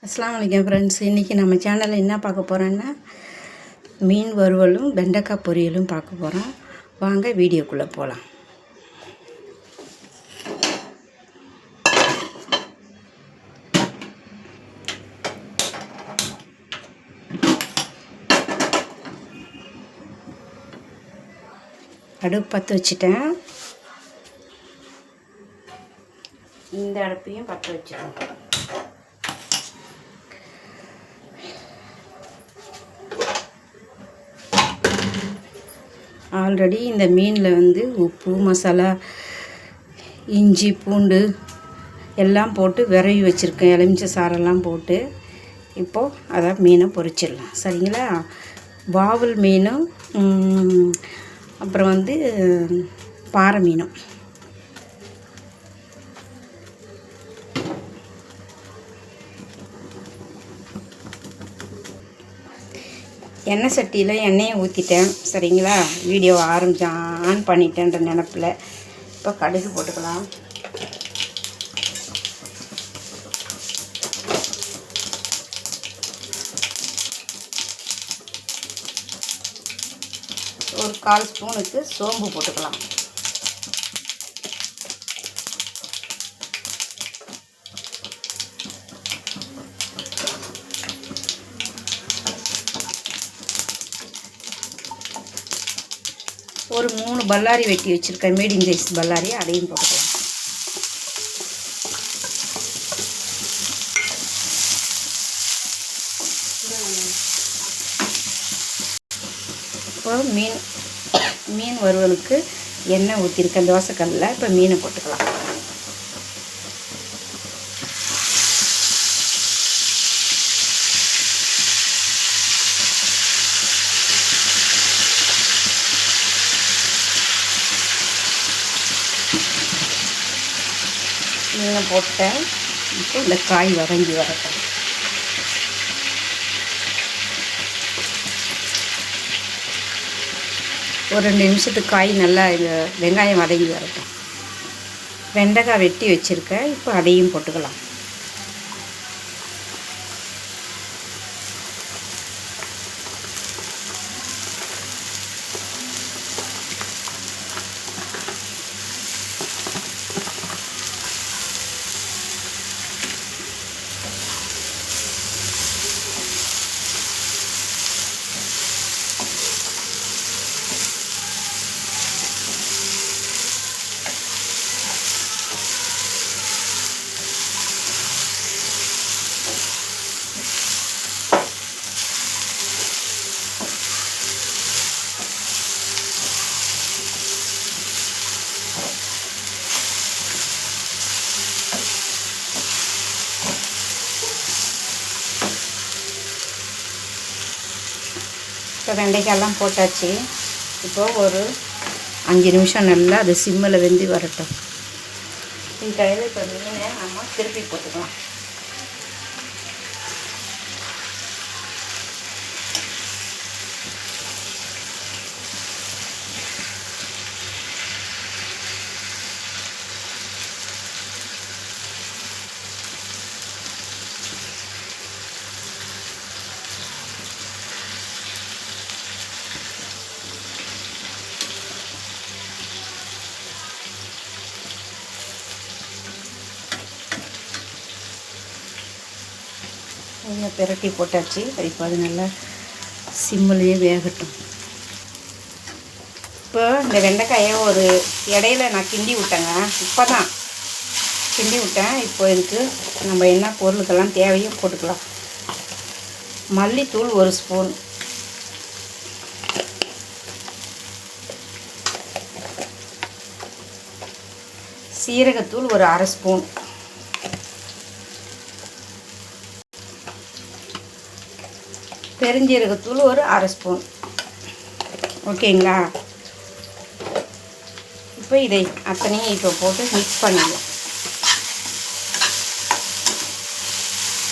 அஸ்ஸலாமு அலைக்கும் ஃப்ரெண்ட்ஸ். இன்றைக்கி நம்ம சேனலில் என்ன பார்க்க போகிறோன்னா மீன் வறுவலும் வெண்டைக்காய் பொரியலும் பார்க்க போகிறோம். வாங்க வீடியோக்குள்ளே போகலாம். அடுப்பு பற்ற வச்சுட்டேன். இந்த அடுப்பையும் பற்ற வச்சுட்டேன். ஆல்ரெடி இந்த மீனில் உப்பு மசாலா இஞ்சி பூண்டு எல்லாம் போட்டு விரவி வச்சுருக்கேன். எலுமிச்சை சாரெல்லாம் போட்டு இப்போது அதை மீனை பொரிச்சிடலாம். சரிங்களா? வாவல் மீனும் அப்புறம் பாறை மீனும் எண்ணெய் சட்டியில் எண்ணெயை ஊற்றிட்டேன். சரிங்களா? வீடியோ ஆன் பண்ணிட்டேன்ற நினப்பில் இப்போ கடுகு போட்டுக்கலாம். ஒரு 1/4 ஸ்பூனுக்கு சோம்பு போட்டுக்கலாம். ஒரு 3 பல்லாரி வெட்டி வச்சுருக்கேன், மீடியம் சைஸ் பல்லாரி, அதையும் போட்டுக்கலாம். இப்போ மீன் வறுவலுக்கு எண்ணெய் ஊற்றிருக்கேன் தோசைக்கல்லில். இப்போ மீனை போட்டுக்கலாம். மீனை போட்டேன். இப்போ இந்த காய் வதங்கி வரட்டும். ஒரு 2 நிமிஷத்துக்கு காய் நல்லா வெங்காயம் வதங்கி வரட்டும். வெண்டைக்காய் வெட்டி வச்சுருக்கேன். இப்போ அதையும் போட்டுக்கலாம். இப்போ வெண்டைக்காயெல்லாம் போட்டாச்சு. இப்போது ஒரு 5 நிமிஷம் நல்லா அது சிம்மில் வெந்து வரட்டும். இந்த கையில் இப்போ மீனை நம்ம திருப்பி போட்டுக்கலாம். கொஞ்சம் பிரட்டி போட்டாச்சு. இப்போ அது நல்லா சிம்மிலேயே வேகட்டும். இப்போ இந்த வெண்டைக்காயை ஒரு இடையில நான் கிண்டி விட்டேங்க. இப்போ தான் கிண்டி விட்டேன். இப்போ இதுக்கு நம்ம என்ன பொருளுக்கெல்லாம் தேவையோ போட்டுக்கலாம். மல்லித்தூள் 1 ஸ்பூன், சீரகத்தூள் ஒரு 1/2 ஸ்பூன், பெருஞ்சீரகத்தூள் ஒரு 1/2 ஸ்பூன். ஓகேங்களா? இப்போ இதை அத்தனையும் இப்போ போட்டு மிக்ஸ் பண்ணிடலாம்.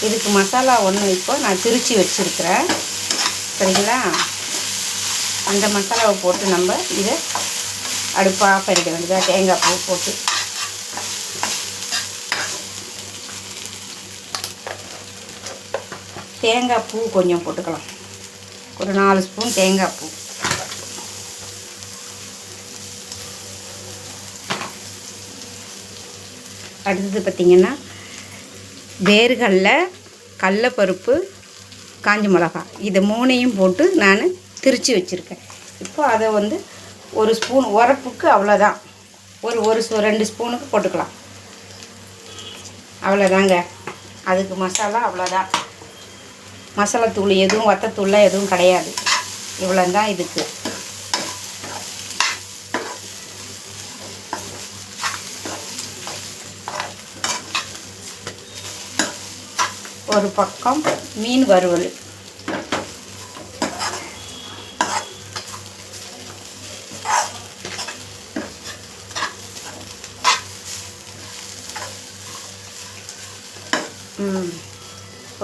இதுக்கு மசாலா ஒன்று இப்போ நான் திரித்து வச்சுருக்கிறேன். சரிங்களா? அந்த மசாலாவை போட்டு நம்ம இதை அடுப்பு ஆஃப் பண்ணிக்க வேண்டியதாக. தேங்காய் பூ போட்டு தேங்காய் பூ கொஞ்சம் போட்டுக்கலாம். ஒரு 4 ஸ்பூன் தேங்காய் பூ. அடுத்தது பார்த்திங்கன்னா வேர்கடலை, கடலைப்பருப்பு, காஞ்ச மிளகாய் இதை 3ஐயும் போட்டு நான் திரித்து வச்சுருக்கேன். இப்போ அதை வந்து 1 ஸ்பூன் உரப்புக்கு அவ்வளோதான், ஒரு 2 ஸ்பூனுக்கு போட்டுக்கலாம். அவ்வளோதாங்க. அதுக்கு மசாலா அவ்வளோதான். மசாலா தூள் எதுவும் வத்தத்தூள்லாம் எதுவும் கிடையாது. இவ்வளோ தான் இதுக்கு. ஒரு பக்கம் மீன் வறுவல்.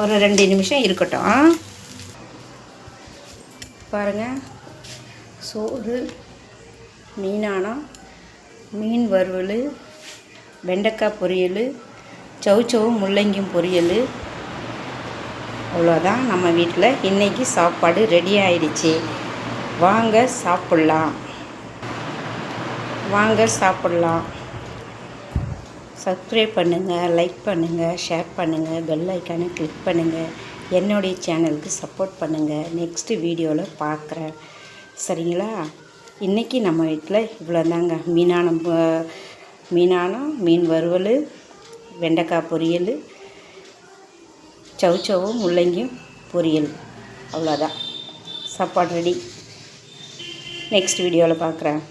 ஒரு 2 நிமிஷம் இருக்கட்டும். பாருங்கள், சோறு, மீனானம், மீன் வறுவல், வெண்டைக்காய் பொரியல், சௌச்சவும் முள்ளங்கியும் பொரியல். அவ்வளோதான். நம்ம வீட்டில் இன்றைக்கி சாப்பாடு ரெடி ஆயிடுச்சு. வாங்க சாப்பிட்லாம். சப்ஸ்கிரைப் பண்ணுங்கள், லைக் பண்ணுங்கள், ஷேர் பண்ணுங்கள், பெல் ஐக்கானை கிளிக் பண்ணுங்கள். என்னுடைய சேனலுக்கு சப்போர்ட் பண்ணுங்கள். நெக்ஸ்ட்டு வீடியோவில் பார்க்குறேன். சரிங்களா? இன்றைக்கி நம்ம வீட்டில் இவ்வளோதாங்க. மீனானம், மீன் வறுவல், வெண்டைக்காய் பொரியல், சௌச்சவும் முள்ளங்கியும் பொரியல். அவ்வளோதான். சாப்பாடு ரெடி. நெக்ஸ்ட் வீடியோவில் பார்க்குறேன்.